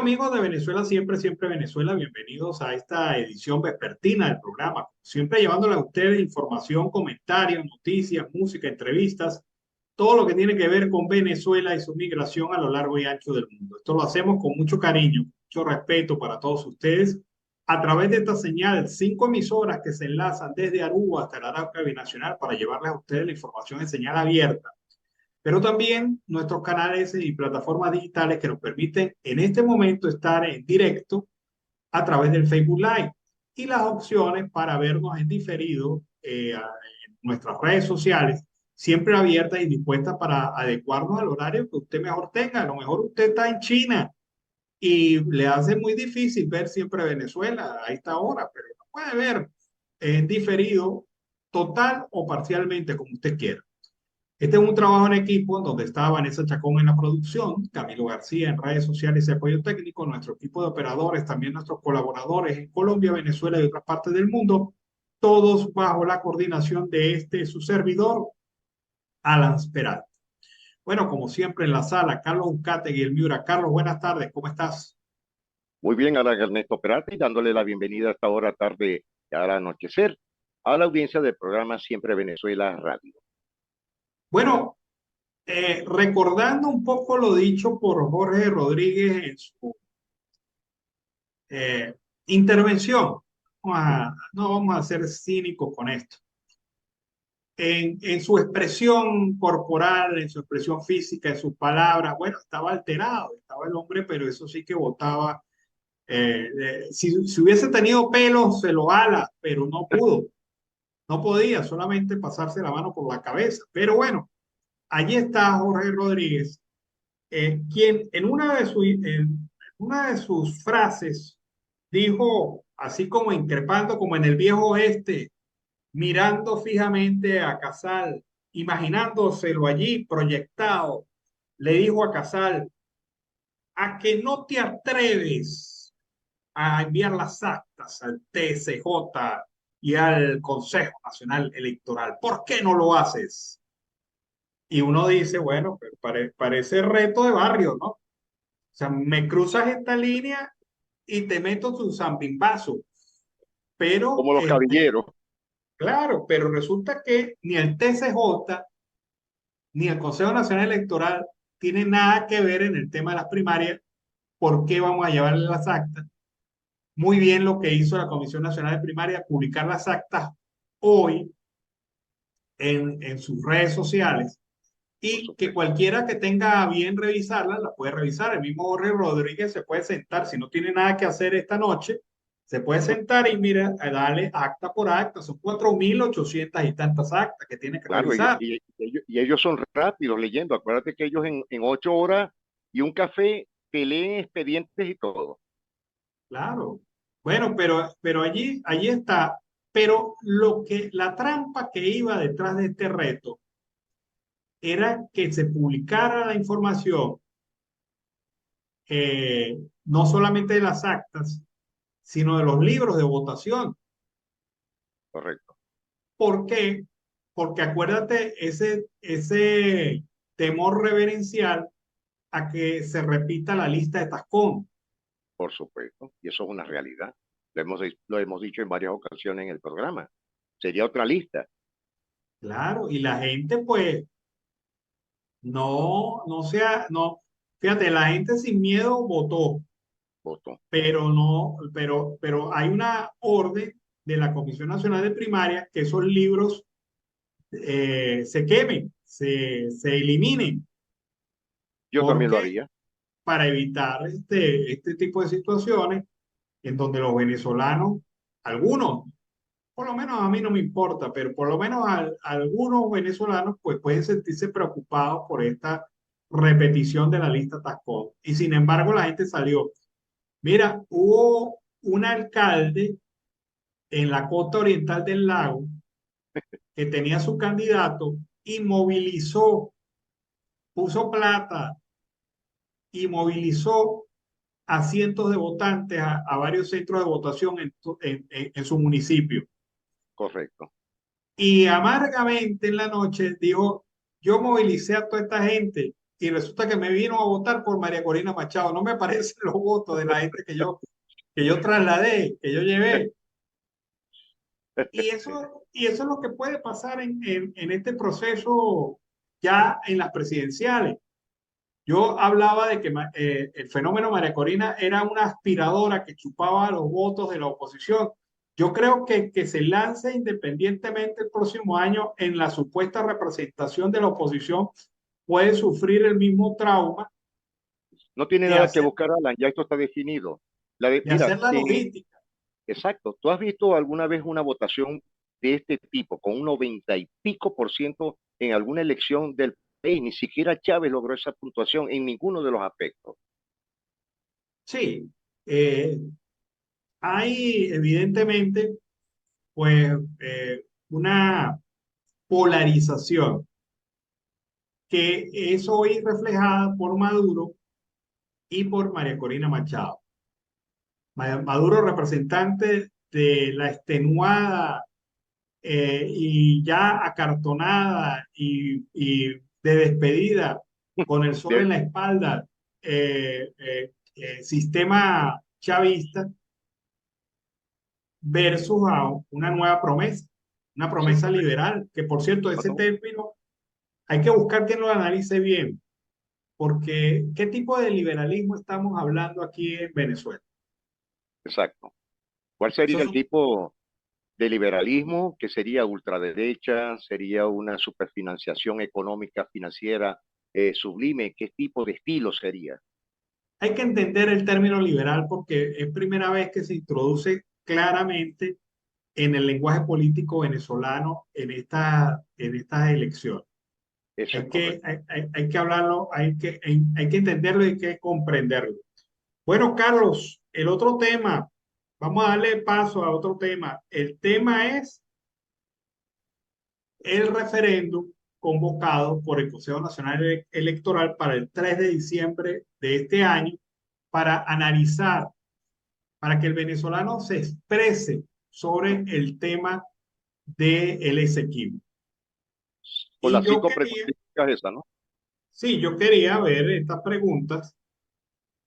Amigos de Venezuela, siempre, siempre Venezuela, bienvenidos a esta edición vespertina del programa. Siempre llevándole a ustedes información, comentarios, noticias, música, entrevistas, todo lo que tiene que ver con Venezuela y su migración a lo largo y ancho del mundo. Esto lo hacemos con mucho cariño, mucho respeto para todos ustedes a través de esta señal, 5 emisoras que se enlazan desde Aruba hasta el Arauca Binacional para llevarles a ustedes la información en señal abierta, pero también nuestros canales y plataformas digitales que nos permiten en este momento estar en directo a través del Facebook Live y las opciones para vernos en diferido en nuestras redes sociales, siempre abiertas y dispuestas para adecuarnos al horario que usted mejor tenga. A lo mejor usted está en China y le hace muy difícil ver siempre Venezuela a esta hora, pero lo puede ver en diferido total o parcialmente como usted quiera. Este es un trabajo en equipo donde está Vanessa Chacón en la producción, Camilo García en redes sociales y apoyo técnico, nuestro equipo de operadores, también nuestros colaboradores en Colombia, Venezuela y otras partes del mundo, todos bajo la coordinación de su servidor, Alan Peralta. Bueno, como siempre en la sala, Carlos Ucate y el Miura. Carlos, buenas tardes, ¿cómo estás? Muy bien, ahora Ernesto Peralta y dándole la bienvenida a esta hora tarde y ahora anochecer a la audiencia del programa Siempre Venezuela Radio. Bueno, recordando un poco lo dicho por Jorge Rodríguez en su eh, intervención, no vamos a ser cínicos con esto. En su expresión corporal, en su expresión física, en sus palabras, bueno, estaba alterado, estaba el hombre, pero eso sí que botaba. Si hubiese tenido pelo, se lo ala, pero no pudo, no podía solamente pasarse la mano por la cabeza. Pero bueno, allí está Jorge Rodríguez, quien en una de sus frases dijo, así como increpando, como en el viejo oeste, mirando fijamente a Casal, imaginándoselo allí proyectado, le dijo a Casal, a que no te atreves a enviar las actas al TSJ y al Consejo Nacional Electoral. ¿Por qué no lo haces? Y uno dice, bueno, pero parece reto de barrio, ¿no? O sea, me cruzas esta línea y te meto tu zambimbazo. Pero, Como los cabilleros, claro, pero resulta que ni el TCJ ni el Consejo Nacional Electoral tienen nada que ver en el tema de las primarias. ¿Por qué vamos a llevarle las actas? Muy bien lo que hizo la Comisión Nacional de Primaria, publicar las actas hoy en sus redes sociales por y que supuesto. cualquiera que tenga a bien revisarla, la puede revisar. El mismo Jorge Rodríguez se puede sentar, si no tiene nada que hacer esta noche, se puede sentar y mira, darle acta por acta. Son 4.800 y tantas actas que tiene que Claro, revisar. y ellos son rápidos leyendo. Acuérdate que ellos en 8 horas y un café te leen expedientes y todo. Claro. Bueno, pero allí está. Pero la trampa que iba detrás de este reto era que se publicara la información, no solamente de las actas, sino de los libros de votación. Correcto. ¿Por qué? Porque acuérdate ese temor reverencial a que se repita la lista de Tascón. Por supuesto. Y eso es una realidad. Lo hemos dicho en varias ocasiones en el programa. Sería otra lista. Claro, y la gente pues no, fíjate, la gente sin miedo votó, Voto. pero no, pero hay una orden de la Comisión Nacional de Primaria que esos libros se quemen, se eliminen, Yo también lo porque haría. para evitar este tipo de situaciones en donde los venezolanos, algunos, por lo menos a mí no me importa, pero por lo menos algunos venezolanos pues pueden sentirse preocupados por esta repetición de la lista Tascón. Y sin embargo la gente salió. Mira, hubo un alcalde en la costa oriental del lago que tenía su candidato y movilizó, puso plata y movilizó a cientos de votantes a varios centros de votación en su municipio. Correcto. Y amargamente en la noche dijo, yo movilicé a toda esta gente y resulta que me vino a votar por María Corina Machado. No me aparecen los votos de la gente que yo trasladé, que yo llevé. Y eso es lo que puede pasar en este proceso ya en las presidenciales. Yo hablaba de que el fenómeno María Corina era una aspiradora que chupaba los votos de la oposición. Yo creo que se lance independientemente el próximo año en la supuesta representación de la oposición puede sufrir el mismo trauma No tiene de nada que hacer, buscar, Alan, ya esto está definido. de Mira, hacer la logística. exacto, ¿tú has visto alguna vez una votación de este tipo, con un 90 y pico % en alguna elección del país? Ni siquiera Chávez logró esa puntuación en ninguno de los aspectos. Sí, eh, hay evidentemente pues una polarización que es hoy reflejada por Maduro y por María Corina Machado. Maduro, representante de la extenuada y ya acartonada y de despedida con el sol De- en la espalda sistema chavista versus a una sí, promesa correcto. liberal, que por cierto, No, ese no, término hay que buscar que lo analice bien, porque ¿qué tipo de liberalismo estamos hablando aquí en Venezuela? exacto. ¿Cuál sería Esos el son, tipo de liberalismo que sería ultraderecha? ¿Sería una superfinanciación económica financiera sublime? ¿Qué tipo de estilo sería? hay que entender el término liberal porque es primera vez que se introduce claramente en el lenguaje político venezolano en estas elecciones. Eso es correcto. Hay que hablarlo, hay que entenderlo y hay que comprenderlo. Bueno, Carlos, el otro tema, vamos a darle paso a otro tema. El tema es el referéndum convocado por el Consejo Nacional Electoral para el 3 de diciembre de este año para analizar, para que el venezolano se exprese sobre el tema del Esequibo. Con Y las yo cinco quería, preguntas esas, ¿no? sí, yo quería ver estas preguntas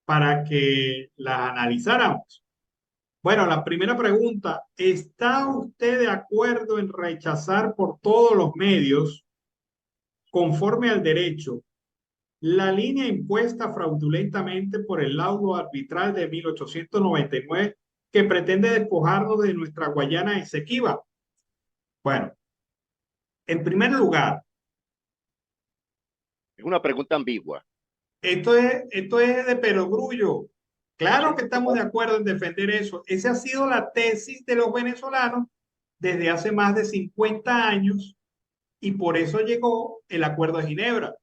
para que las analizáramos. Bueno, la primera pregunta, ¿está usted de acuerdo en rechazar por todos los medios, conforme al derecho, la línea impuesta fraudulentamente por el laudo arbitral de 1899 que pretende despojarnos de nuestra Guayana Esequiba? Bueno, en primer lugar, Es una pregunta ambigua. esto es de perogrullo. Claro Sí, que estamos de total, acuerdo en defender eso. Esa ha sido la tesis de los venezolanos desde hace más de 50 años y por eso llegó el Acuerdo de Ginebra.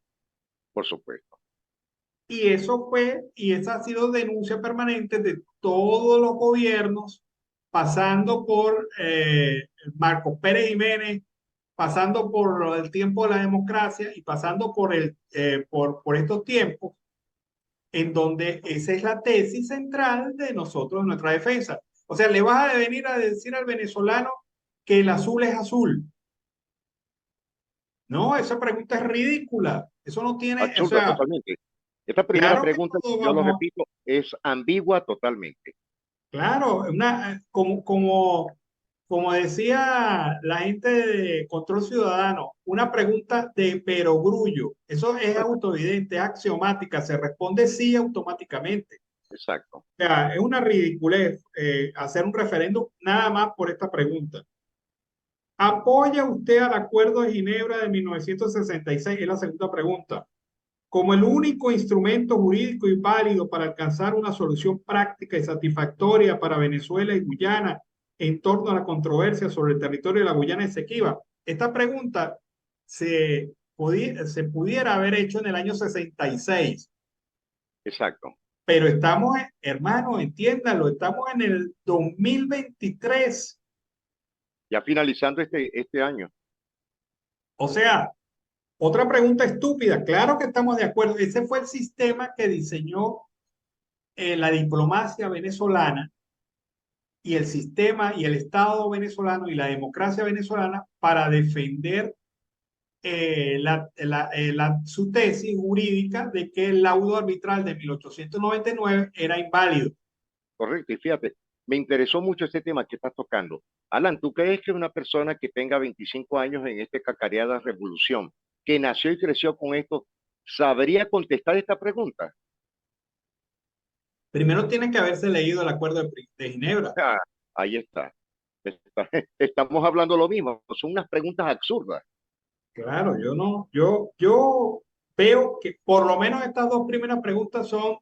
por supuesto. Y eso fue, y esa ha sido denuncia permanente de todos los gobiernos, pasando por Marcos Pérez Jiménez, pasando por el tiempo de la democracia y pasando por estos tiempos en donde esa es la tesis central de nosotros, de nuestra defensa. O sea, le vas a venir a decir al venezolano que el azul es azul. No, esa pregunta es ridícula. Eso no tiene, o Absurda sea, totalmente. Esta primera claro que pregunta, todos yo lo vamos, repito, es ambigua totalmente. claro, como decía la gente de Control Ciudadano, una pregunta de perogrullo. Eso es autoevidente, es axiomática, se responde sí automáticamente. Exacto. O sea, es una ridiculez hacer un referéndum nada más por esta pregunta. ¿Apoya usted al Acuerdo de Ginebra de 1966? Es la segunda pregunta. Como el único instrumento jurídico y válido para alcanzar una solución práctica y satisfactoria para Venezuela y Guyana en torno a la controversia sobre el territorio de la Guyana Esequiba. Esta pregunta se pudiera haber hecho en el año 66, Exacto. pero estamos, hermano, entiéndalo, estamos en el 2023. Ya finalizando este año. O sea, otra pregunta estúpida. Claro que estamos de acuerdo. Ese fue el sistema que diseñó la diplomacia venezolana y el sistema y el Estado venezolano y la democracia venezolana para defender su tesis jurídica de que el laudo arbitral de 1899 era inválido. Correcto, y fíjate, me interesó mucho este tema que estás tocando. Alan, ¿tú crees que una persona que tenga 25 años en esta cacareada revolución, que nació y creció con esto, sabría contestar esta pregunta? Primero tiene que haberse leído el Acuerdo de Ginebra. Ah, ahí está. Estamos hablando lo mismo, son unas preguntas absurdas, Claro, yo no, yo veo que por lo menos estas dos primeras preguntas son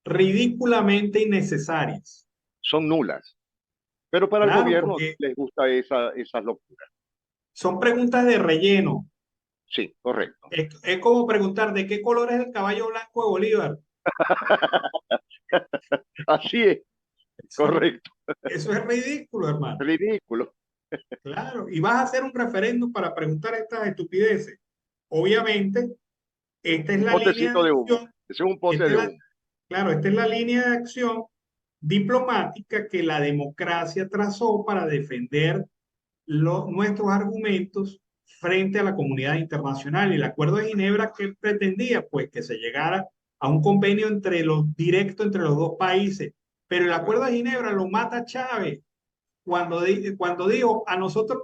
ridículamente innecesarias. son nulas, pero para el Claro, gobierno porque les gusta esas locuras. son preguntas de relleno. Sí, correcto. Es como preguntar de qué color es el caballo blanco de Bolívar. Así es, Eso, correcto. eso es ridículo, hermano. Ridículo. Claro, y vas a hacer un referéndum para preguntar estas estupideces. Obviamente, esta es Un la línea potecito de de humo. acción, Ese es un pote esta es de la, humo. claro, esta es la línea de acción diplomática que la democracia trazó para defender nuestros argumentos frente a la comunidad internacional. Y el Acuerdo de Ginebra, ¿qué pretendía? Pues que se llegara a un convenio directo entre los dos países. Pero el Acuerdo de Ginebra lo mata Chávez cuando dijo, a nosotros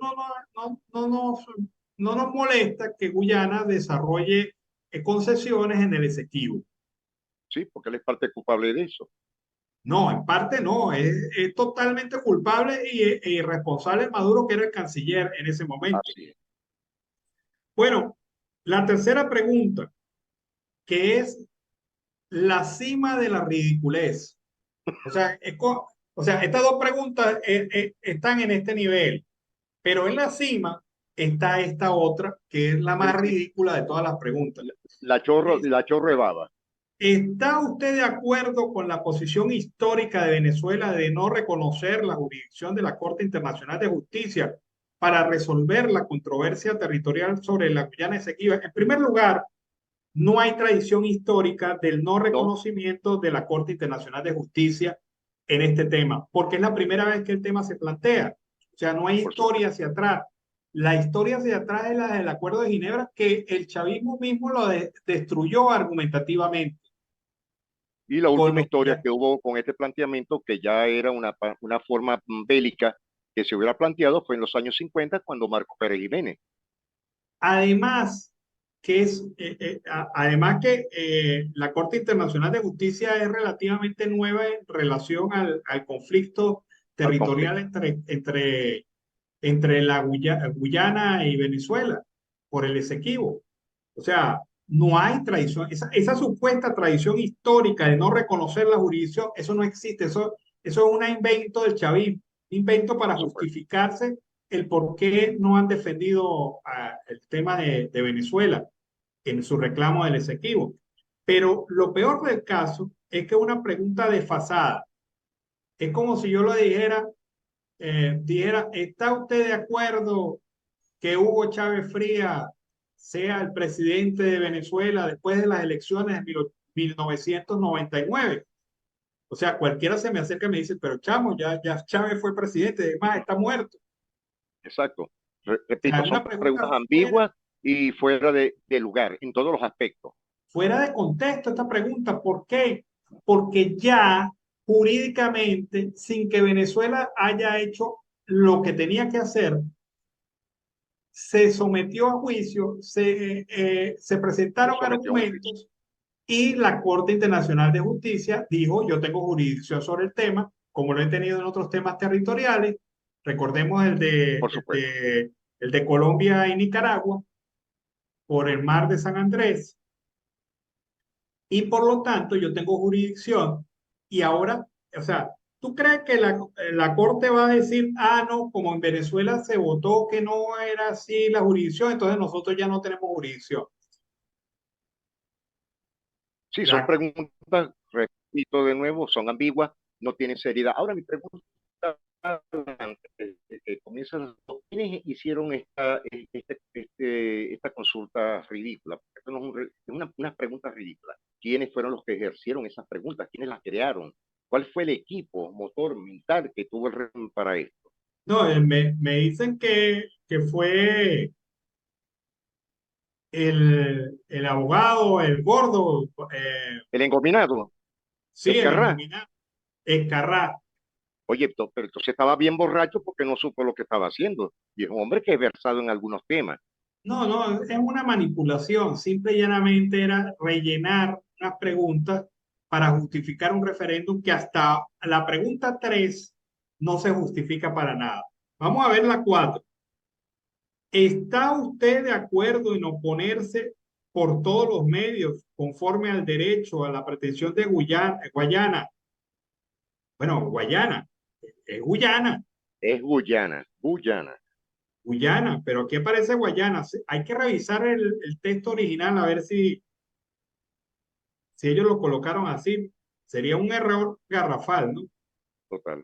no nos molesta que Guyana desarrolle concesiones en el Esequibo. Sí, porque él es parte culpable de eso. No, en parte no, es totalmente culpable e irresponsable Maduro, que era el canciller en ese momento. Así es. Bueno, la tercera pregunta, que es la cima de la ridiculez. O sea, estas dos preguntas están en este nivel, pero en la cima está esta otra, que es la más El- ridícula de todas las preguntas. la chorro de baba. ¿Está usted de acuerdo con la posición histórica de Venezuela de no reconocer la jurisdicción de la Corte Internacional de Justicia para resolver la controversia territorial sobre la Guyana Esequiba? En primer lugar, no hay tradición histórica del no No, reconocimiento de la Corte Internacional de Justicia en este tema, porque es la primera vez que el tema se plantea. O sea, no hay por historia supuesto. hacia atrás. La historia hacia atrás es la del Acuerdo de Ginebra, que el chavismo mismo lo destruyó argumentativamente. Y la Con última lo que historia ya. que hubo con este planteamiento, que ya era una forma bélica que se hubiera planteado, fue en los años 50 cuando Marco Pérez Jiménez. Además, además que la Corte Internacional de Justicia es relativamente nueva en relación al conflicto Al territorial conflicto. entre la Guyana y Venezuela por el Esequibo. O sea, no hay tradición, esa supuesta tradición histórica de no reconocer la jurisdicción, eso no existe, eso es un invento del chavismo, un invento para Por supuesto. justificarse el por qué no han defendido el tema de Venezuela en su reclamo del Esequibo. Pero lo peor del caso es que es una pregunta desfasada. Es como si yo lo dijera, ¿está usted de acuerdo que Hugo Chávez Frías sea el presidente de Venezuela después de las elecciones de 1999? O sea, cualquiera se me acerca y me dice, pero chamo, ya Chávez fue presidente, además está muerto. Exacto. O sea, Repito, es son una pregunta preguntas ambiguas y fuera de lugar en todos los aspectos. fuera de contexto esta pregunta. ¿Por qué? Porque ya jurídicamente, sin que Venezuela haya hecho lo que tenía que hacer, se sometió a juicio, se Se presentaron sometió a un juicio. argumentos y la Corte Internacional de Justicia dijo, yo tengo jurisdicción sobre el tema, como lo he tenido en otros temas territoriales. Recordemos Por supuesto. el de Colombia y Nicaragua por el mar de San Andrés, y por lo tanto yo tengo jurisdicción. Y ahora, o sea, ¿tú crees que la Corte va a decir, ah, no, como en Venezuela se votó que no era así la jurisdicción, entonces nosotros ya no tenemos jurisdicción? Sí, son La, preguntas, repito de nuevo, son ambiguas, no tienen seriedad. Ahora mi pregunta, antes de que comienzas, ¿quiénes hicieron esta consulta ridícula? Porque esto no es, es una pregunta ridícula. ¿Quiénes fueron los que ejercieron esas preguntas? ¿Quiénes las crearon? ¿Cuál fue el equipo motor militar que tuvo el régimen para esto? no, me dicen que fue el abogado, el gordo, El engominado, sí, el Escarrá. engominado, Escarrá. Oye, pero entonces estaba bien borracho porque no supo lo que estaba haciendo. Y es un hombre que es versado en algunos temas. No, no, es una manipulación. Simple y llanamente era rellenar unas preguntas para justificar un referéndum que hasta la pregunta 3 no se justifica para nada. Vamos a ver la 4. ¿Está usted de acuerdo en oponerse por todos los medios conforme al derecho a la pretensión de Guayana? Bueno, Guayana, es Guyana, Es Guyana, Guyana. Guyana, pero aquí aparece Guayana. Hay que revisar el texto original a ver si ellos lo colocaron así. Sería un error garrafal, ¿no? Total.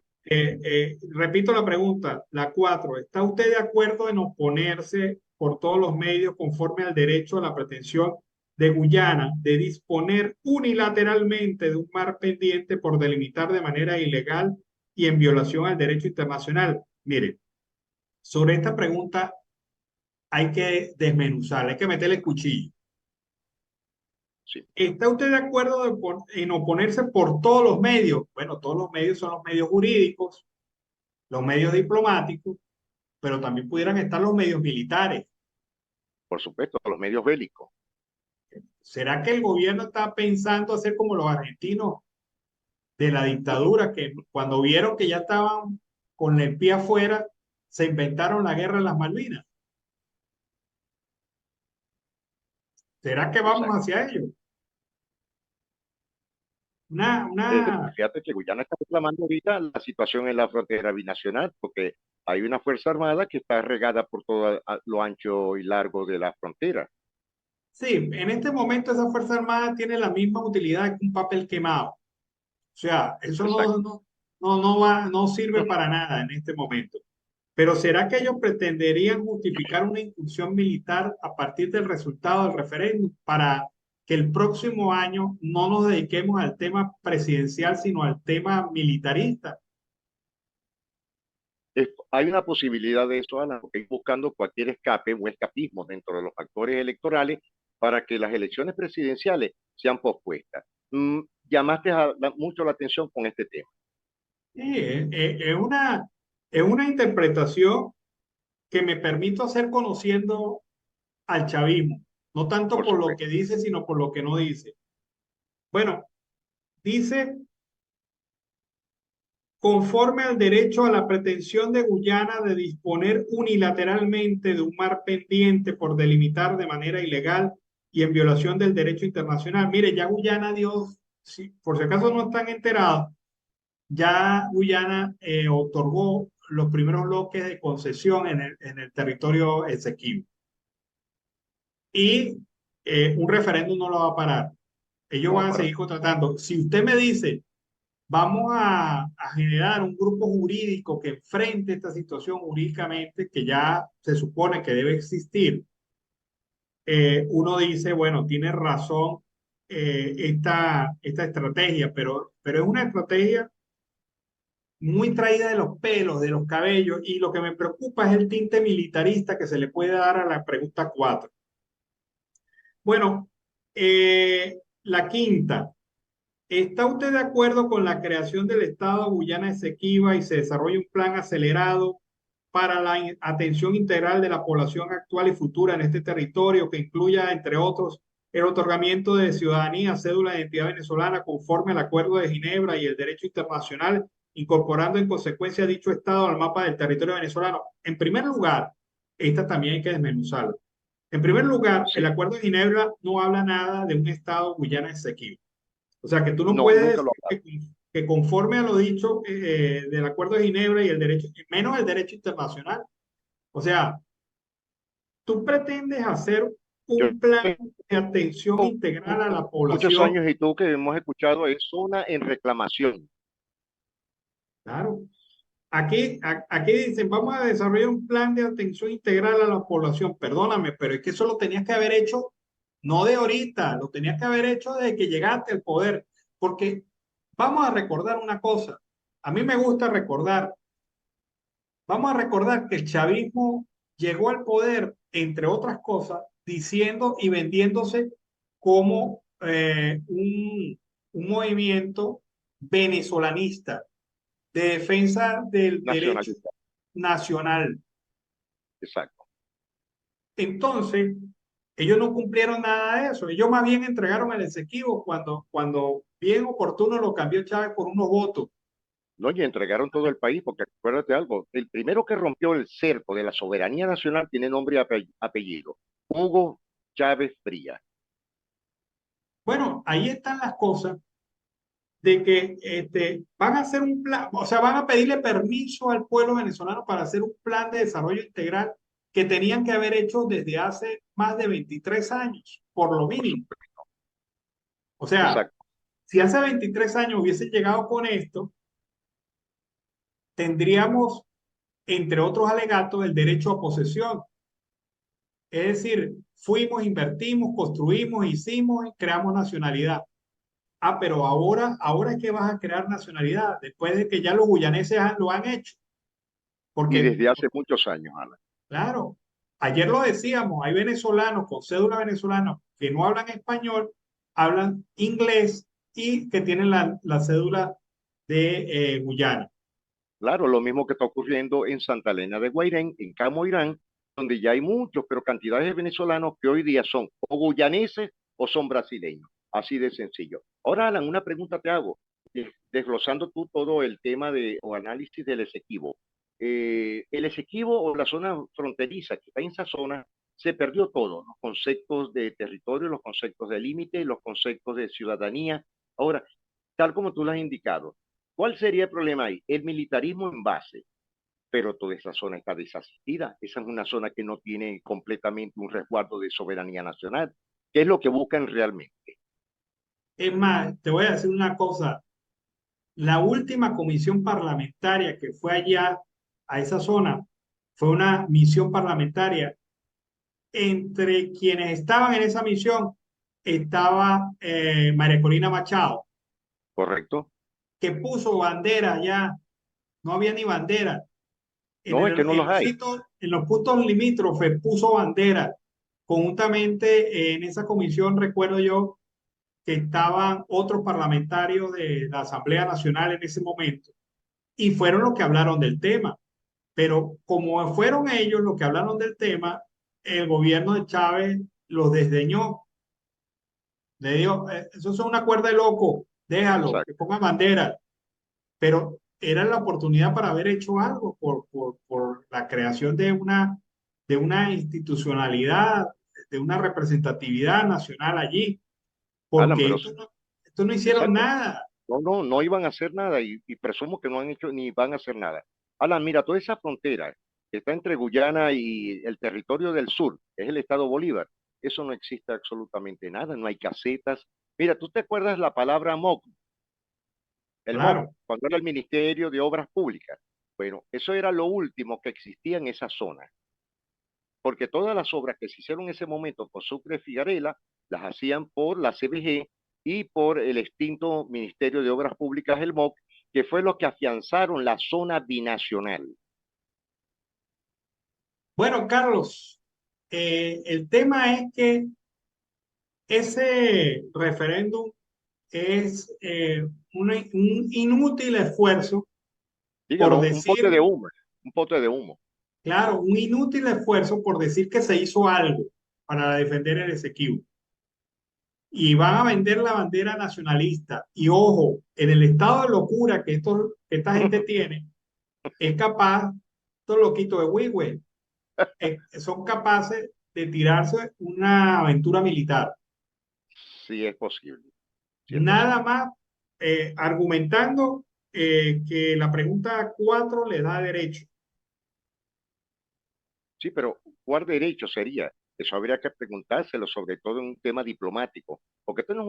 Repito la pregunta, la 4. ¿Está usted de acuerdo en oponerse por todos los medios conforme al derecho a la pretensión de Guyana de disponer unilateralmente de un mar pendiente por delimitar de manera ilegal y en violación al derecho internacional? Mire, sobre esta pregunta hay que desmenuzarla, hay que meterle cuchillo. Sí, ¿Está usted de acuerdo en oponerse por todos los medios? Bueno, todos los medios son los medios jurídicos, los medios diplomáticos, pero también pudieran estar los medios militares. por supuesto, los medios bélicos. ¿Será que el gobierno está pensando hacer como los argentinos de la dictadura, que cuando vieron que ya estaban con el pie afuera, se inventaron la guerra de las Malvinas? ¿Será que vamos Exacto. hacia ello? Una, Fíjate que Guyana está reclamando ahorita la situación en la frontera binacional, porque hay una fuerza armada que está regada por todo lo ancho y largo de la frontera. sí, en este momento esa Fuerza Armada tiene la misma utilidad que un papel quemado. O sea, eso Exacto. no sirve para nada en este momento. Pero ¿será que ellos pretenderían justificar una incursión militar a partir del resultado del referéndum para que el próximo año no nos dediquemos al tema presidencial, sino al tema militarista? Hay una posibilidad de eso, Ana, porque ir buscando cualquier escape o escapismo dentro de los factores electorales para que las elecciones presidenciales sean pospuestas. Llamaste mucho la atención con este tema. Sí, es una interpretación que me permito hacer conociendo al chavismo, no tanto Por por lo supuesto. que dice, sino por lo que no dice. Bueno, dice conforme al derecho a la pretensión de Guyana de disponer unilateralmente de un mar pendiente por delimitar de manera ilegal y en violación del derecho internacional. Mire, ya Guyana dio, si, por si acaso no están enterados, ya Guyana otorgó los primeros bloques de concesión en el territorio Esequibo. Y un referéndum no lo va a parar. Ellos No, van a para seguir contratando. Si usted me dice, vamos a generar un grupo jurídico que enfrente esta situación jurídicamente, que ya se supone que debe existir, uno dice, bueno, tiene razón esta estrategia, pero es una estrategia muy traída de los pelos, de los cabellos, y lo que me preocupa es el tinte militarista que se le puede dar a la pregunta 4. Bueno, la quinta. ¿Está usted de acuerdo con la creación del Estado Guyana Esequiba y se desarrolla un plan acelerado para la atención integral de la población actual y futura en este territorio que incluya, entre otros, el otorgamiento de ciudadanía, cédula de identidad venezolana conforme al Acuerdo de Ginebra y el derecho internacional, incorporando en consecuencia dicho Estado al mapa del territorio venezolano? En primer lugar, esta también hay que desmenuzarla. En primer lugar, el sí. Acuerdo de Ginebra no habla nada de un Estado Guyana Esequiba. O sea, que tú no No, nunca puedes lo decir hablaba. que conforme a lo dicho del Acuerdo de Ginebra y el derecho, menos el derecho internacional. O sea, tú pretendes hacer Yo un plan de atención tengo integral a la muchos población. años y tú que hemos escuchado es zona en reclamación. Claro. Aquí dicen, vamos a desarrollar un plan de atención integral a la población. Perdóname, pero es que eso lo tenías que haber hecho no de ahorita, lo tenías que haber hecho desde que llegaste al poder. Porque vamos a recordar una cosa. A mí me gusta recordar. Vamos a recordar que el chavismo llegó al poder, entre otras cosas, diciendo y vendiéndose como un movimiento venezolanista de defensa del derecho nacionalista, nacional. exacto. Entonces, ellos no cumplieron nada de eso. Ellos más bien entregaron el Esequibo cuando bien oportuno lo cambió Chávez por unos votos. No, y entregaron todo el país, porque acuérdate algo, el primero que rompió el cerco de la soberanía nacional tiene nombre y apellido, Hugo Chávez Frías. Bueno, ahí están las cosas de que van a hacer un plan, o sea, van a pedirle permiso al pueblo venezolano para hacer un plan de desarrollo integral que tenían que haber hecho desde hace más de 23 años, por lo Por mínimo. supuesto. O sea, Exacto. si hace 23 años hubiesen llegado con esto, tendríamos, entre otros alegatos, el derecho a posesión. Es decir, fuimos, invertimos, construimos, hicimos y creamos nacionalidad. Ah, pero ahora es que vas a crear nacionalidad, después de que ya los guyaneses lo han hecho. Y Porque, desde hace muchos años, Alan. claro, ayer lo decíamos, hay venezolanos con cédula venezolana que no hablan español, hablan inglés y que tienen la cédula de Guyana. Claro, lo mismo que está ocurriendo en Santa Elena de Guairén, en Camoirán, donde ya hay muchos, pero cantidades de venezolanos que hoy día son o guyaneses o son brasileños. Así de sencillo. Ahora, Alan, una pregunta te hago, desglosando tú todo el tema de, o análisis del Esequibo. El Esequibo o la zona fronteriza que está en esa zona, se perdió todo, los conceptos de territorio, los conceptos de límite, los conceptos de ciudadanía. Ahora, tal como tú lo has indicado, ¿cuál sería el problema ahí? El militarismo en base, pero toda esa zona está desasistida. Esa es una zona que no tiene completamente un resguardo de soberanía nacional. ¿Qué es lo que buscan realmente? Es más, te voy a decir una cosa, la última comisión parlamentaria que fue allá a esa zona fue una misión parlamentaria. Entre quienes estaban en esa misión estaba María Corina Machado, ¿Correcto? que puso bandera allá, no había ni bandera. En, No, es que no los hay. en los puntos limítrofes puso bandera. Conjuntamente en esa comisión recuerdo yo que estaban otros parlamentarios de la Asamblea Nacional en ese momento y fueron los que hablaron del tema. Pero como fueron ellos los que hablaron del tema, el gobierno de Chávez los desdeñó. Le digo, eso es una cuerda de loco, déjalo, que Exacto. ponga bandera. Pero era la oportunidad para haber hecho algo por la creación de una institucionalidad, de una representatividad nacional allí, Alan, porque pero esto no hicieron exacto. nada. No, no, no iban a hacer nada y presumo que no han hecho ni van a hacer nada. Alan, mira, toda esa frontera que está entre Guyana y el territorio del sur, que es el estado Bolívar, eso no existe absolutamente nada, no hay casetas. Mira, ¿tú te acuerdas la palabra MOC? El MOC, Claro. cuando era el Ministerio de Obras Públicas. Bueno, eso era lo último que existía en esa zona, porque todas las obras que se hicieron en ese momento por Sucre y Figarela las hacían por la CBG y por el extinto Ministerio de Obras Públicas, el MOC, que fue lo que afianzaron la zona binacional. Bueno, Carlos, el tema es que ese referéndum es un inútil esfuerzo por Dígalo, un pote decir, de humo, un pote de humo. claro, un inútil esfuerzo por decir que se hizo algo para defender el Esequibo. Y van a vender la bandera nacionalista. Y ojo, en el estado de locura que esta gente tiene, es capaz, estos loquitos de Wigwe, son capaces de tirarse una aventura militar. Sí es posible, sí es Nada posible. más argumentando que la pregunta 4 le da derecho. Sí, pero ¿cuál derecho sería? Eso habría que preguntárselo, sobre todo en un tema diplomático, porque esto no es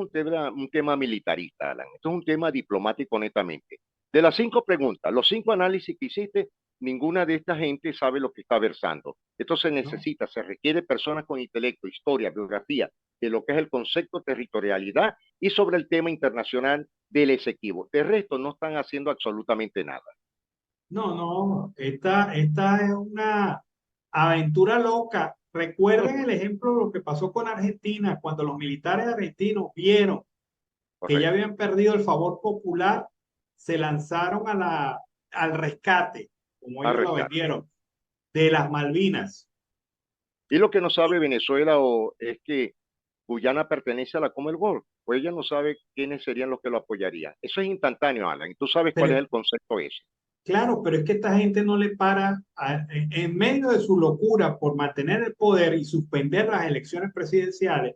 un tema militarista, Alan, esto es un tema diplomático netamente. De las 5 preguntas, los 5 análisis que hiciste, ninguna de esta gente sabe lo que está versando. Esto se ¿No? necesita, se requiere personas con intelecto, historia, biografía, de lo que es el concepto territorialidad y sobre el tema internacional del Esequibo. De resto, no están haciendo absolutamente nada. No, no, esta es una aventura loca. Recuerden el ejemplo de lo que pasó con Argentina, cuando los militares argentinos vieron que ya Correcto. habían perdido el favor popular, se lanzaron al rescate, como A ellos lo rescate. vendieron, de las Malvinas. Y lo que no sabe Venezuela es que Guyana pertenece a la Commonwealth, pues ella no sabe quiénes serían los que lo apoyarían. Eso es instantáneo, Alan, y tú sabes cuál es Pero el concepto ese. claro, pero es que esta gente no le para, en medio de su locura por mantener el poder y suspender las elecciones presidenciales,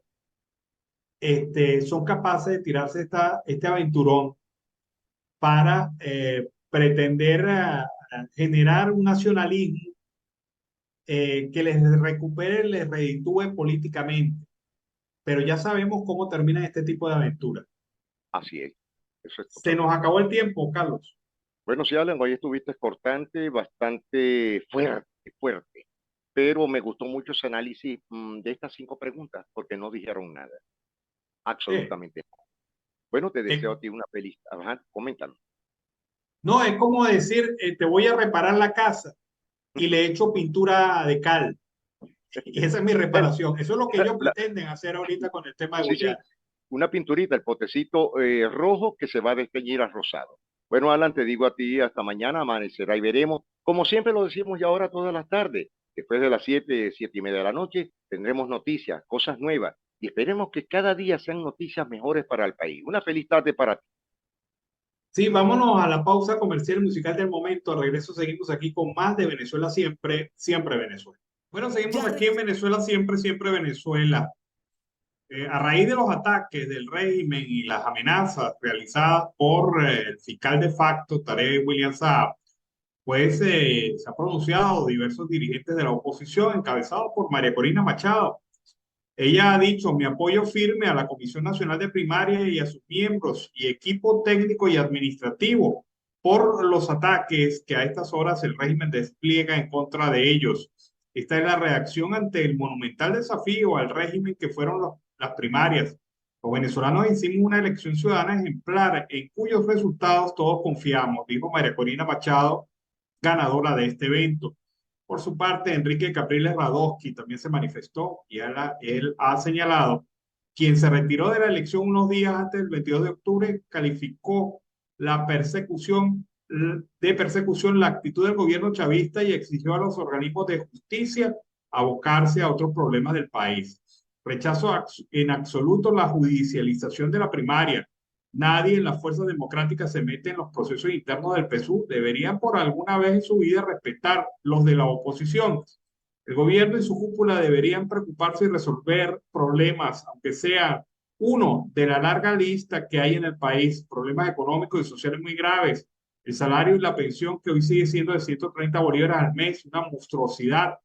son capaces de tirarse este aventurón para pretender generar un nacionalismo que les recupere, les reditúe políticamente. Pero ya sabemos cómo termina este tipo de aventuras. Así es, eso es Se nos totalmente. acabó el tiempo, Carlos. Bueno, sí, Alan, hoy estuviste cortante, bastante fuerte, fuerte, pero me gustó mucho ese análisis de estas 5 preguntas, porque no dijeron nada, Eh, absolutamente nada. Bueno, te eh, deseo a ti una feliz. Ajá, coméntalo. no, es como decir, te voy a reparar la casa y le echo pintura de cal. Y esa es mi Bueno, reparación. Eso es lo que ellos la- pretenden hacer ahorita con el tema de sí, sí, Guyana. una pinturita, el potecito rojo que se va a desteñir a rosado. Bueno, Alan, te digo a ti, hasta mañana amanecerá y veremos. Como siempre lo decimos ya ahora todas las tardes, después de las 7, 7:30 de la noche, tendremos noticias, cosas nuevas, y esperemos que cada día sean noticias mejores para el país. Una feliz tarde para ti. Sí, vámonos a la pausa comercial y musical del momento. Al regreso seguimos aquí con más de Venezuela siempre, siempre Venezuela. Bueno, seguimos aquí en Venezuela siempre, siempre Venezuela. A raíz de los ataques del régimen y las amenazas realizadas por el fiscal de facto, Tarek William Saab, pues se han pronunciado diversos dirigentes de la oposición, encabezados por María Corina Machado. Ella ha dicho: mi apoyo firme a la Comisión Nacional de Primaria y a sus miembros y equipo técnico y administrativo por los ataques que a estas horas el régimen despliega en contra de ellos. Esta es la reacción ante el monumental desafío al régimen que fueron las primarias. Los venezolanos hicimos una elección ciudadana ejemplar en cuyos resultados todos confiamos, dijo María Corina Machado, ganadora de este evento. Por su parte, Enrique Capriles Radosky también se manifestó y él ha señalado: quien se retiró de la elección unos días antes del 22 de octubre calificó la persecución la actitud del gobierno chavista y exigió a los organismos de justicia abocarse a otros problemas del país. Rechazo en absoluto la judicialización de la primaria. Nadie en las fuerzas democráticas se mete en los procesos internos del PSUV. Deberían por alguna vez en su vida respetar los de la oposición. El gobierno y su cúpula deberían preocuparse y resolver problemas, aunque sea uno de la larga lista que hay en el país, problemas económicos y sociales muy graves. El salario y la pensión, que hoy sigue siendo de 130 bolívares al mes, una monstruosidad.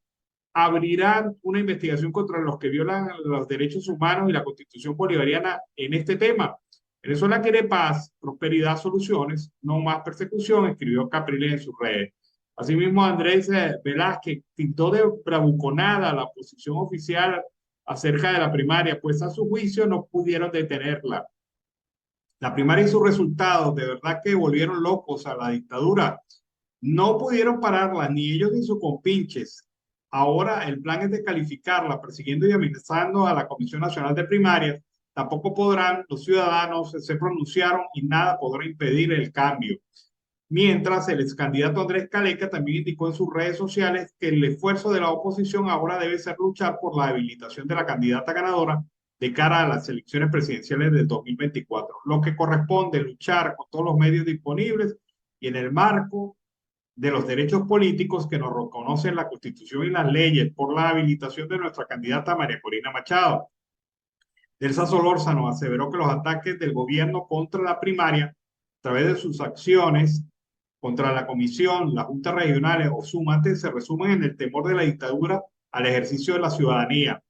Abrirán una investigación contra los que violan los derechos humanos y la Constitución bolivariana en este tema. Venezuela quiere paz, prosperidad, soluciones, no más persecución, escribió Capriles en sus redes. Asimismo, Andrés Velázquez tildó de bravuconada la posición oficial acerca de la primaria, pues a su juicio no pudieron detenerla. La primaria y sus resultados de verdad que volvieron locos a la dictadura. No pudieron pararla, ni ellos ni sus compinches. Ahora el plan es descalificarla, persiguiendo y amenazando a la Comisión Nacional de Primarias. Tampoco podrán, los ciudadanos se pronunciaron y nada podrá impedir el cambio. Mientras, el ex candidato Andrés Caleca también indicó en sus redes sociales que el esfuerzo de la oposición ahora debe ser luchar por la habilitación de la candidata ganadora de cara a las elecciones presidenciales del 2024, lo que corresponde luchar con todos los medios disponibles y en el marco de los derechos políticos que nos reconocen la Constitución y las leyes por la habilitación de nuestra candidata María Corina Machado. Delsa Solórzano aseveró que los ataques del gobierno contra la primaria, a través de sus acciones contra la comisión, las juntas regionales o Súmate, se resumen en el temor de la dictadura al ejercicio de la ciudadanía.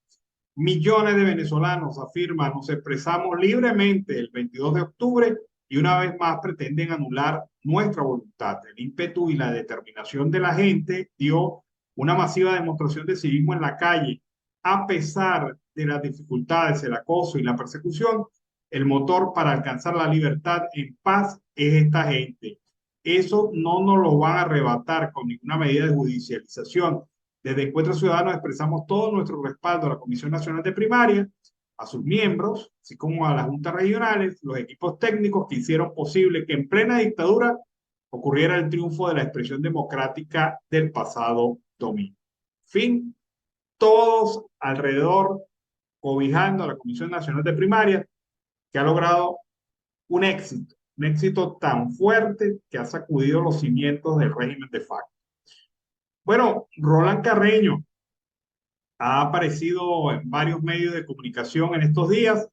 Millones de venezolanos, afirman, nos expresamos libremente el 22 de octubre y una vez más pretenden anular nuestra voluntad. El ímpetu y la determinación de la gente dio una masiva demostración de civismo en la calle. A pesar de las dificultades, el acoso y la persecución, el motor para alcanzar la libertad en paz es esta gente. Eso no nos lo van a arrebatar con ninguna medida de judicialización. Desde Encuentro Ciudadano expresamos todo nuestro respaldo a la Comisión Nacional de Primaria, a sus miembros, así como a las juntas regionales, los equipos técnicos que hicieron posible que en plena dictadura ocurriera el triunfo de la expresión democrática del pasado domingo. Fin, todos alrededor cobijando a la Comisión Nacional de Primaria, que ha logrado un éxito tan fuerte que ha sacudido los cimientos del régimen de facto. Bueno, Roland Carreño ha aparecido en varios medios de comunicación en estos días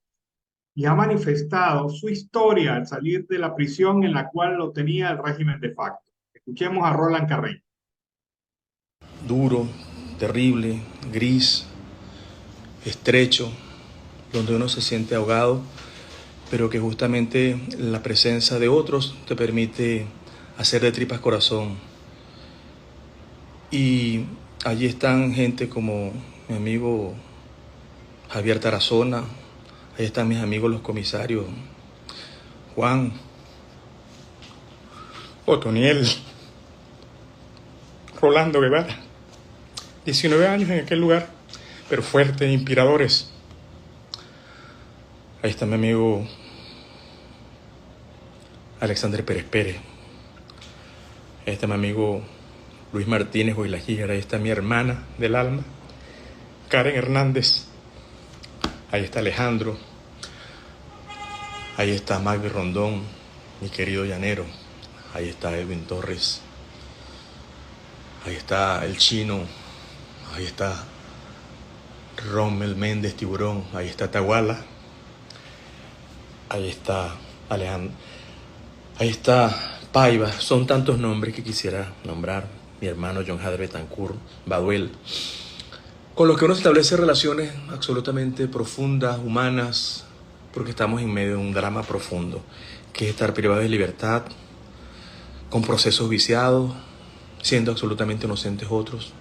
y ha manifestado su historia al salir de la prisión en la cual lo tenía el régimen de facto. Escuchemos a Roland Carreño. Duro, terrible, gris, estrecho, donde uno se siente ahogado, pero que justamente la presencia de otros te permite hacer de tripas corazón. Y allí están gente como mi amigo Javier Tarazona, ahí están mis amigos los comisarios Juan, Otoniel, Rolando Guevara, 19 años en aquel lugar, pero fuertes, inspiradores. Ahí está mi amigo Alexander Pérez Pérez, ahí está mi amigo Luis Martínez Guaylajira, ahí está mi hermana del alma, Karen Hernández, ahí está Alejandro, ahí está Magdi Rondón, mi querido llanero, ahí está Edwin Torres, ahí está el Chino, ahí está Rommel Méndez Tiburón, ahí está Tahuala, ahí está Alejandro, ahí está Paiva. Son tantos nombres que quisiera nombrar. Mi hermano John Jader Betancourt, Baduel, con los que uno establece relaciones absolutamente profundas, humanas, porque estamos en medio de un drama profundo, que es estar privado de libertad, con procesos viciados, siendo absolutamente inocentes otros.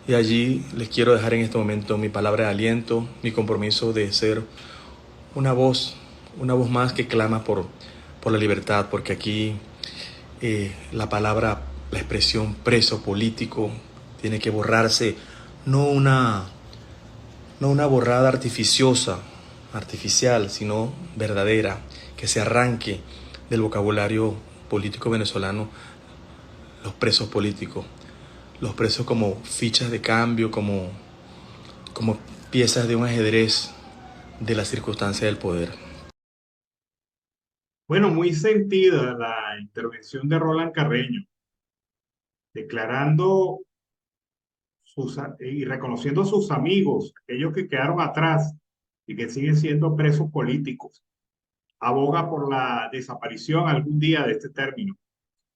Y allí les quiero dejar en este momento mi palabra de aliento, mi compromiso de ser una voz más que clama por la libertad, porque aquí la palabra, la expresión preso político tiene que borrarse, no una borrada artificial, sino verdadera, que se arranque del vocabulario político venezolano los presos políticos, los presos como fichas de cambio, como piezas de un ajedrez de la circunstancia del poder. Bueno, muy sentida la intervención de Roland Carreño, declarando y reconociendo a sus amigos, aquellos que quedaron atrás y que siguen siendo presos políticos. Aboga por la desaparición algún día de este término.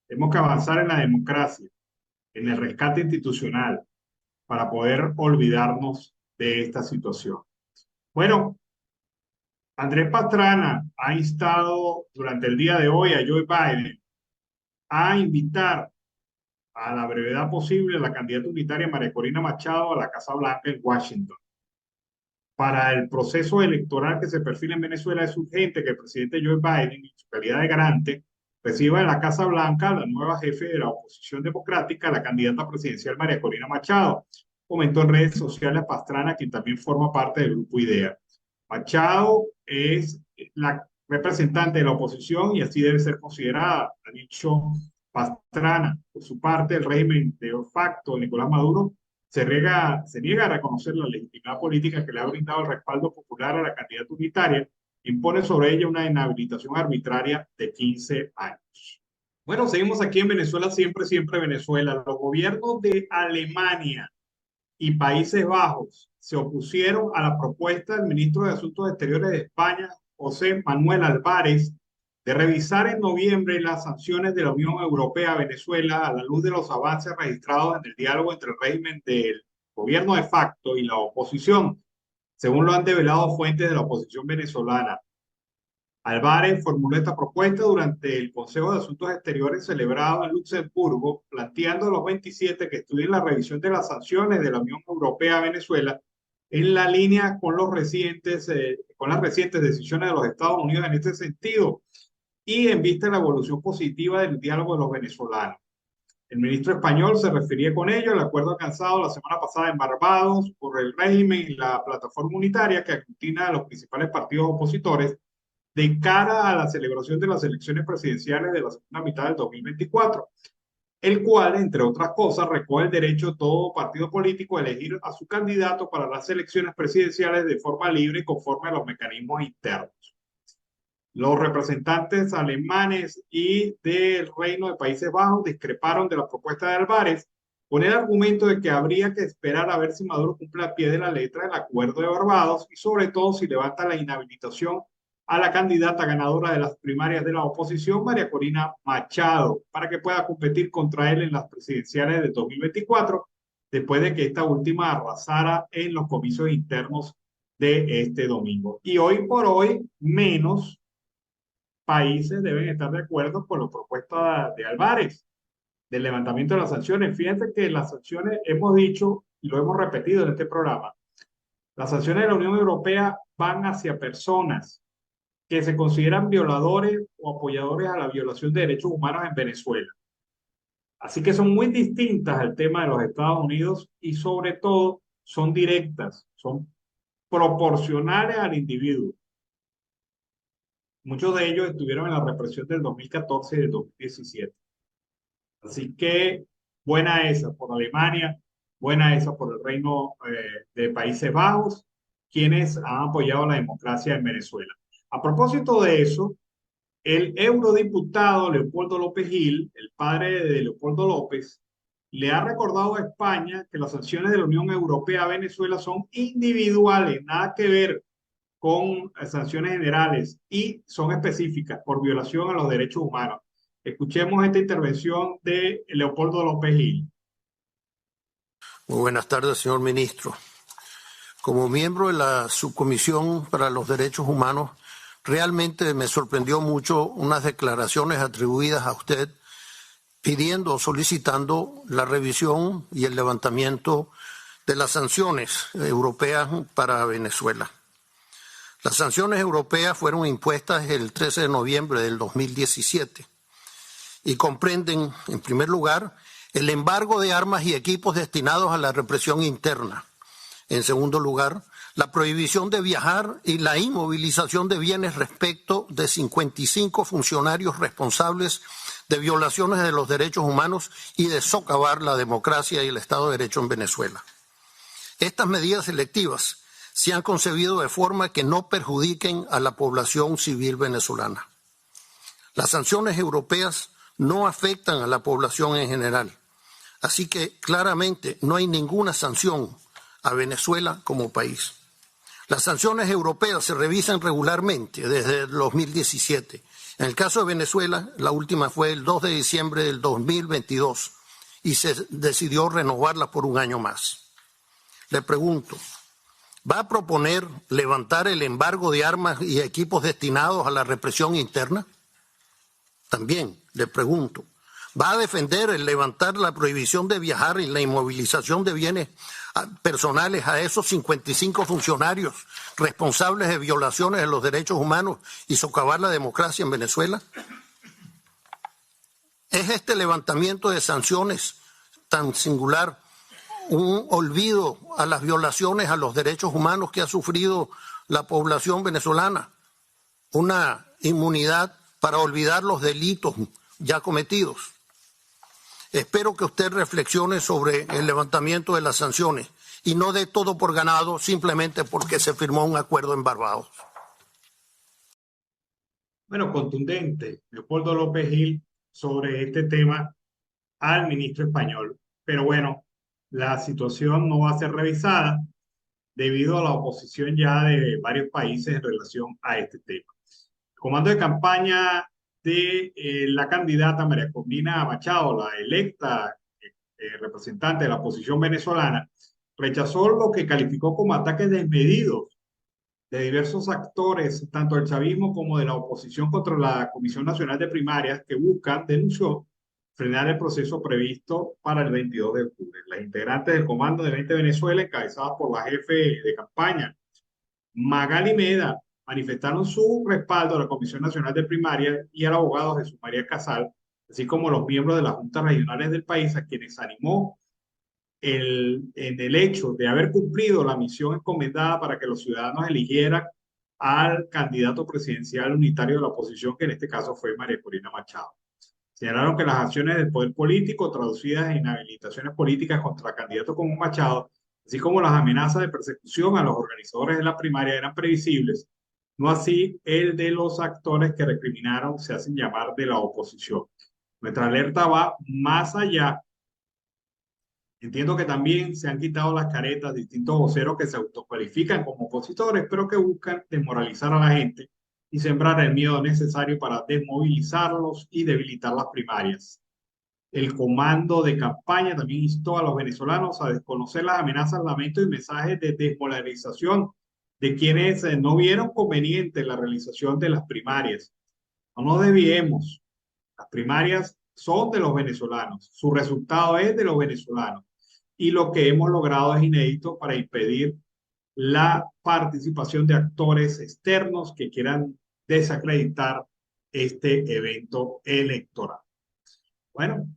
Tenemos que avanzar en la democracia, en el rescate institucional, para poder olvidarnos de esta situación. Bueno, Andrés Pastrana ha instado durante el día de hoy a Joe Biden a invitar a la brevedad posible a la candidata unitaria María Corina Machado a la Casa Blanca en Washington. Para el proceso electoral que se perfila en Venezuela es urgente que el presidente Joe Biden, en su calidad de garante, reciba en la Casa Blanca a la nueva jefe de la oposición democrática, la candidata presidencial María Corina Machado, comentó en redes sociales Pastrana, quien también forma parte del grupo IDEA. Machado es la representante de la oposición y así debe ser considerada, ha dicho Pastrana. Por su parte, el régimen de facto, Nicolás Maduro, se niega a reconocer la legitimidad política que le ha brindado el respaldo popular a la candidata unitaria, impone sobre ella una inhabilitación arbitraria de 15 años. Bueno, seguimos aquí en Venezuela, siempre, siempre Venezuela. Los gobiernos de Alemania y Países Bajos se opusieron a la propuesta del ministro de Asuntos Exteriores de España, José Manuel Álvarez, de revisar en noviembre las sanciones de la Unión Europea a Venezuela a la luz de los avances registrados en el diálogo entre el régimen del gobierno de facto y la oposición, según lo han develado fuentes de la oposición venezolana. Álvarez formuló esta propuesta durante el Consejo de Asuntos Exteriores celebrado en Luxemburgo, planteando a los 27 que estudien la revisión de las sanciones de la Unión Europea a Venezuela en la línea con las recientes decisiones de los Estados Unidos en este sentido y en vista de la evolución positiva del diálogo de los venezolanos. El ministro español se refería con ello al acuerdo alcanzado la semana pasada en Barbados por el régimen y la plataforma unitaria que aglutina a los principales partidos opositores de cara a la celebración de las elecciones presidenciales de la segunda mitad del 2024, el cual, entre otras cosas, recoge el derecho de todo partido político a elegir a su candidato para las elecciones presidenciales de forma libre y conforme a los mecanismos internos. Los representantes alemanes y del Reino de Países Bajos discreparon de la propuesta de Álvarez con el argumento de que habría que esperar a ver si Maduro cumple a pie de la letra el acuerdo de Barbados y sobre todo si levanta la inhabilitación a la candidata ganadora de las primarias de la oposición, María Corina Machado, para que pueda competir contra él en las presidenciales de 2024, después de que esta última arrasara en los comicios internos de este domingo. Y hoy por hoy, menos países deben estar de acuerdo con la propuesta de Álvarez del levantamiento de las sanciones. Fíjense que las sanciones, hemos dicho y lo hemos repetido en este programa, las sanciones de la Unión Europea van hacia personas que se consideran violadores o apoyadores a la violación de derechos humanos en Venezuela. Así que son muy distintas al tema de los Estados Unidos y sobre todo son directas, son proporcionales al individuo. Muchos de ellos estuvieron en la represión del 2014 y del 2017. Así que buena esa por Alemania, buena esa por el Reino de Países Bajos, quienes han apoyado la democracia en Venezuela. A propósito de eso, el eurodiputado Leopoldo López Gil, el padre de Leopoldo López, le ha recordado a España que las sanciones de la Unión Europea a Venezuela son individuales, nada que ver con sanciones generales y son específicas por violación a los derechos humanos. Escuchemos esta intervención de Leopoldo López Gil. Muy buenas tardes, señor ministro. Como miembro de la Subcomisión para los Derechos Humanos, realmente me sorprendió mucho unas declaraciones atribuidas a usted pidiendo o solicitando la revisión y el levantamiento de las sanciones europeas para Venezuela. Las sanciones europeas fueron impuestas el 13 de noviembre del 2017 y comprenden, en primer lugar, el embargo de armas y equipos destinados a la represión interna. En segundo lugar, la prohibición de viajar y la inmovilización de bienes respecto de 55 funcionarios responsables de violaciones de los derechos humanos y de socavar la democracia y el Estado de Derecho en Venezuela. Estas medidas selectivas se han concebido de forma que no perjudiquen a la población civil venezolana. Las sanciones europeas no afectan a la población en general, así que claramente no hay ninguna sanción a Venezuela como país. Las sanciones europeas se revisan regularmente desde el 2017. En el caso de Venezuela, la última fue el 2 de diciembre del 2022 y se decidió renovarla por un año más. Le pregunto, ¿va a proponer levantar el embargo de armas y equipos destinados a la represión interna? También le pregunto, ¿va a defender el levantar la prohibición de viajar y la inmovilización de bienes personales a esos 55 funcionarios responsables de violaciones de los derechos humanos y socavar la democracia en Venezuela? ¿Es este levantamiento de sanciones tan singular un olvido a las violaciones a los derechos humanos que ha sufrido la población venezolana? ¿Una inmunidad para olvidar los delitos ya cometidos? Espero que usted reflexione sobre el levantamiento de las sanciones y no dé todo por ganado simplemente porque se firmó un acuerdo en Barbados. Bueno, contundente, Leopoldo López Gil, sobre este tema al ministro español. Pero bueno, la situación no va a ser revisada debido a la oposición ya de varios países en relación a este tema. El comando de campaña de la candidata María Corina Machado, la electa representante de la oposición venezolana, rechazó lo que calificó como ataques desmedidos de diversos actores, tanto del chavismo como de la oposición contra la Comisión Nacional de Primarias, que buscan, denunció, frenar el proceso previsto para el 22 de octubre. Las integrantes del Comando de 20 Venezuela, encabezadas por la jefe de campaña, Magali Meda, manifestaron su respaldo a la Comisión Nacional de Primarias y al abogado Jesús María Casal así como los miembros de las juntas regionales del país, a quienes animó en el hecho de haber cumplido la misión encomendada para que los ciudadanos eligieran al candidato presidencial unitario de la oposición, que en este caso fue María Corina Machado. Señalaron que las acciones del poder político traducidas en inhabilitaciones políticas contra candidatos como Machado, así como las amenazas de persecución a los organizadores de la primaria, eran previsibles, no así el de los actores que recriminaron, se hacen llamar de la oposición. Nuestra alerta va más allá. Entiendo que también se han quitado las caretas distintos voceros que se autocualifican como opositores, pero que buscan desmoralizar a la gente y sembrar el miedo necesario para desmovilizarlos y debilitar las primarias. El comando de campaña también instó a los venezolanos a desconocer las amenazas, lamentos y mensajes de desmoralización de quienes no vieron conveniente la realización de las primarias. No nos desviemos. Las primarias son de los venezolanos. Su resultado es de los venezolanos. Y lo que hemos logrado es inédito para impedir la participación de actores externos que quieran desacreditar este evento electoral. Bueno,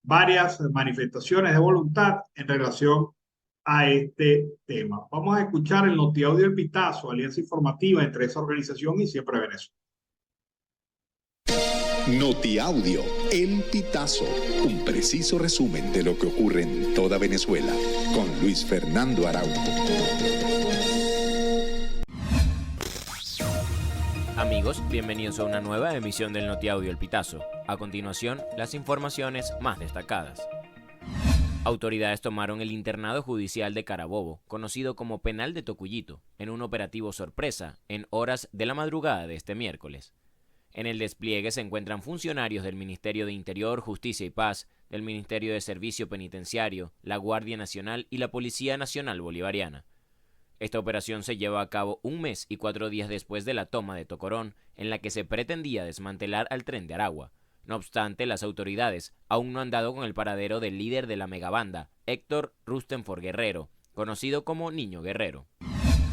varias manifestaciones de voluntad en relación a este tema. Vamos a escuchar el Notiaudio El Pitazo, alianza informativa entre esa organización y Siempre Venezuela. Notiaudio El Pitazo, un preciso resumen de lo que ocurre en toda Venezuela, con Luis Fernando Araújo. Amigos, bienvenidos a una nueva emisión del Notiaudio El Pitazo. A continuación, las informaciones más destacadas. Autoridades tomaron el internado judicial de Carabobo, conocido como Penal de Tocuyito, en un operativo sorpresa en horas de la madrugada de este miércoles. En el despliegue se encuentran funcionarios del Ministerio de Interior, Justicia y Paz, del Ministerio de Servicio Penitenciario, la Guardia Nacional y la Policía Nacional Bolivariana. Esta operación se lleva a cabo un mes y 4 días después de la toma de Tocorón, en la que se pretendía desmantelar al Tren de Aragua. No obstante, las autoridades aún no han dado con el paradero del líder de la megabanda, Héctor Rustenford Guerrero, conocido como Niño Guerrero.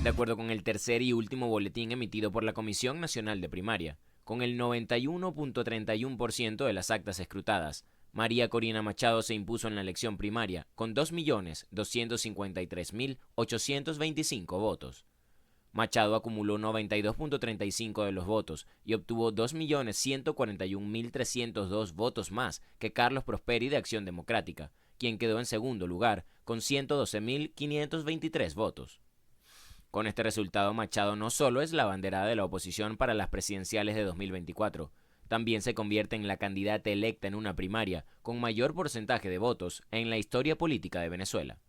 De acuerdo con el tercer y último boletín emitido por la Comisión Nacional de Primaria, con el 91.31% de las actas escrutadas, María Corina Machado se impuso en la elección primaria con 2.253.825 votos. Machado acumuló 92.35% de los votos y obtuvo 2.141.302 votos más que Carlos Prosperi de Acción Democrática, quien quedó en segundo lugar con 112.523 votos. Con este resultado, Machado no solo es la abanderada de la oposición para las presidenciales de 2024, también se convierte en la candidata electa en una primaria con mayor porcentaje de votos en la historia política de Venezuela.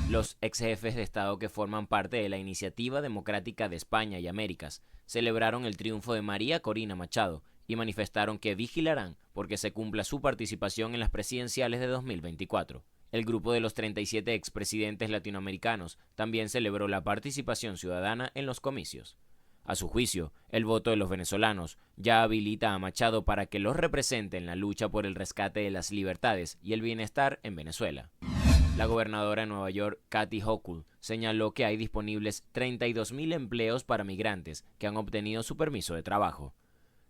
Los ex jefes de Estado que forman parte de la Iniciativa Democrática de España y Américas celebraron el triunfo de María Corina Machado y manifestaron que vigilarán porque se cumpla su participación en las presidenciales de 2024. El grupo de los 37 expresidentes latinoamericanos también celebró la participación ciudadana en los comicios. A su juicio, el voto de los venezolanos ya habilita a Machado para que los represente en la lucha por el rescate de las libertades y el bienestar en Venezuela. La gobernadora de Nueva York, Kathy Hochul, señaló que hay disponibles 32.000 empleos para migrantes que han obtenido su permiso de trabajo.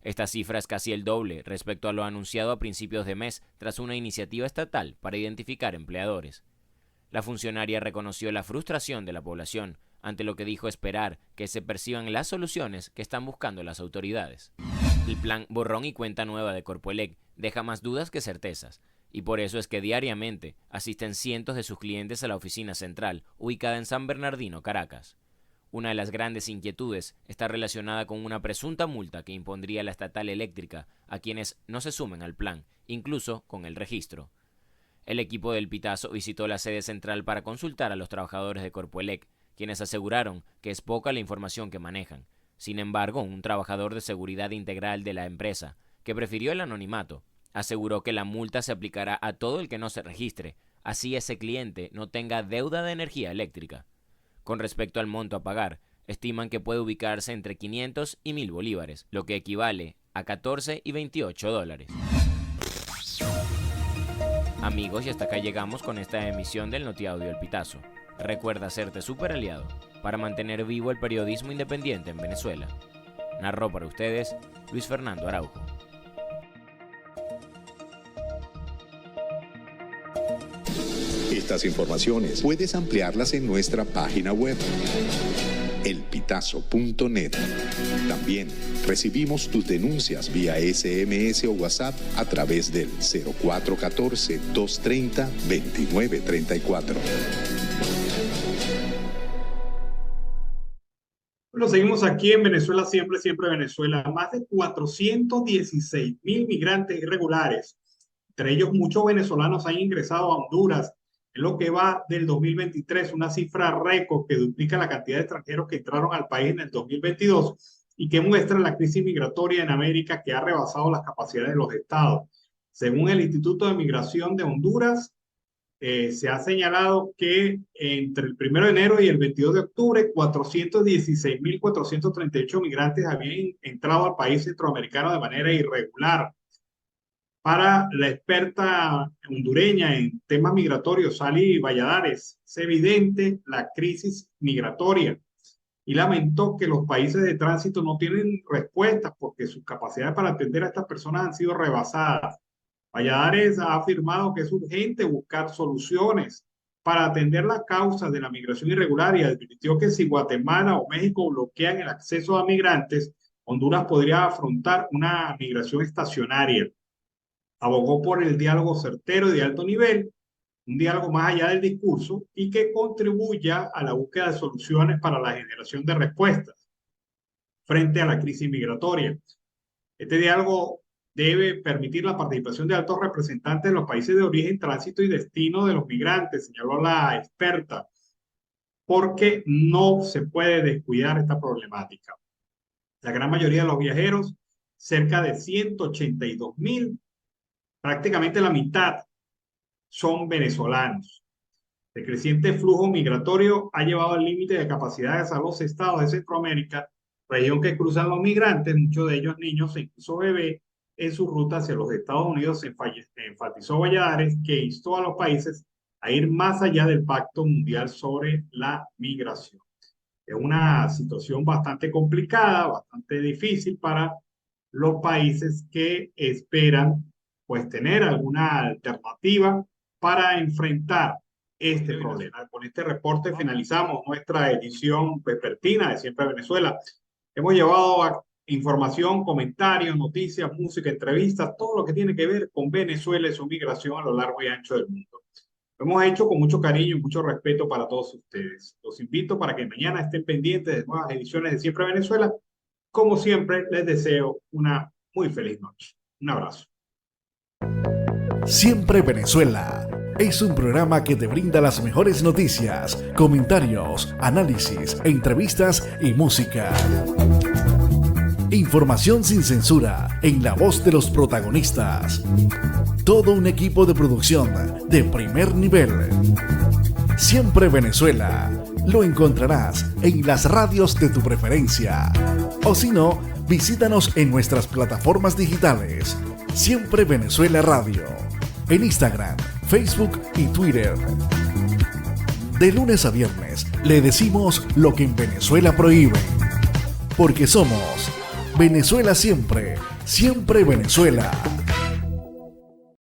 Esta cifra es casi el doble respecto a lo anunciado a principios de mes tras una iniciativa estatal para identificar empleadores. La funcionaria reconoció la frustración de la población ante lo que dijo esperar que se perciban las soluciones que están buscando las autoridades. El plan borrón y cuenta nueva de Corpoelec deja más dudas que certezas, y por eso es que diariamente asisten cientos de sus clientes a la oficina central, ubicada en San Bernardino, Caracas. Una de las grandes inquietudes está relacionada con una presunta multa que impondría la estatal eléctrica a quienes no se sumen al plan, incluso con el registro. El equipo del Pitazo visitó la sede central para consultar a los trabajadores de Corpoelec, quienes aseguraron que es poca la información que manejan. Sin embargo, un trabajador de seguridad integral de la empresa, que prefirió el anonimato, aseguró que la multa se aplicará a todo el que no se registre, así ese cliente no tenga deuda de energía eléctrica. Con respecto al monto a pagar, estiman que puede ubicarse entre 500 y 1.000 bolívares, lo que equivale a 14 y 28 dólares. Amigos, y hasta acá llegamos con esta emisión del Notiaudio El Pitazo. Recuerda hacerte super aliado para mantener vivo el periodismo independiente en Venezuela. Narró para ustedes Luis Fernando Araujo. Estas informaciones puedes ampliarlas en nuestra página web, elpitazo.net. También recibimos tus denuncias vía SMS o WhatsApp a través del 0414-230-2934. Bueno, seguimos aquí en Venezuela, siempre Venezuela. Más de 416,000 migrantes irregulares, entre ellos muchos venezolanos, han ingresado a Honduras en lo que va del 2023, una cifra récord que duplica la cantidad de extranjeros que entraron al país en el 2022 y que muestra la crisis migratoria en América que ha rebasado las capacidades de los estados. Según el Instituto de Migración de Honduras, se ha señalado que entre el 1 de enero y el 22 de octubre, 416,438 migrantes habían entrado al país centroamericano de manera irregular. Para la experta hondureña en temas migratorios, Sally Valladares, es evidente la crisis migratoria y lamentó que los países de tránsito no tienen respuestas porque sus capacidades para atender a estas personas han sido rebasadas. Valladares ha afirmado que es urgente buscar soluciones para atender las causas de la migración irregular y advirtió que si Guatemala o México bloquean el acceso a migrantes, Honduras podría afrontar una migración estacionaria. Abogó por el diálogo certero y de alto nivel, un diálogo más allá del discurso y que contribuya a la búsqueda de soluciones para la generación de respuestas frente a la crisis migratoria. Este diálogo debe permitir la participación de altos representantes de los países de origen, tránsito y destino de los migrantes, señaló la experta, porque no se puede descuidar esta problemática. La gran mayoría de los viajeros, cerca de 182,000, prácticamente la mitad, son venezolanos. El creciente flujo migratorio ha llevado al límite de capacidades a los estados de Centroamérica, región que cruzan los migrantes, muchos de ellos niños e incluso bebés, en su ruta hacia los Estados Unidos. Enfatizó Valladares que instó a los países a ir más allá del Pacto Mundial sobre la Migración. Es una situación bastante complicada, bastante difícil para los países que esperan pues tener alguna alternativa para enfrentar este problema. Con este reporte finalizamos nuestra edición vespertina de Siempre Venezuela. Hemos llevado información, comentarios, noticias, música, entrevistas, todo lo que tiene que ver con Venezuela y su migración a lo largo y ancho del mundo. Lo hemos hecho con mucho cariño y mucho respeto para todos ustedes. Los invito para que mañana estén pendientes de nuevas ediciones de Siempre Venezuela. Como siempre, les deseo una muy feliz noche. Un abrazo. Siempre Venezuela es un programa que te brinda las mejores noticias, comentarios, análisis, entrevistas y música. Información sin censura en la voz de los protagonistas. Todo un equipo de producción de primer nivel. Siempre Venezuela lo encontrarás en las radios de tu preferencia. O si no, visítanos en nuestras plataformas digitales. Siempre Venezuela Radio. En Instagram, Facebook y Twitter. De lunes a viernes le decimos lo que en Venezuela prohíben. Porque somos Venezuela siempre, siempre Venezuela.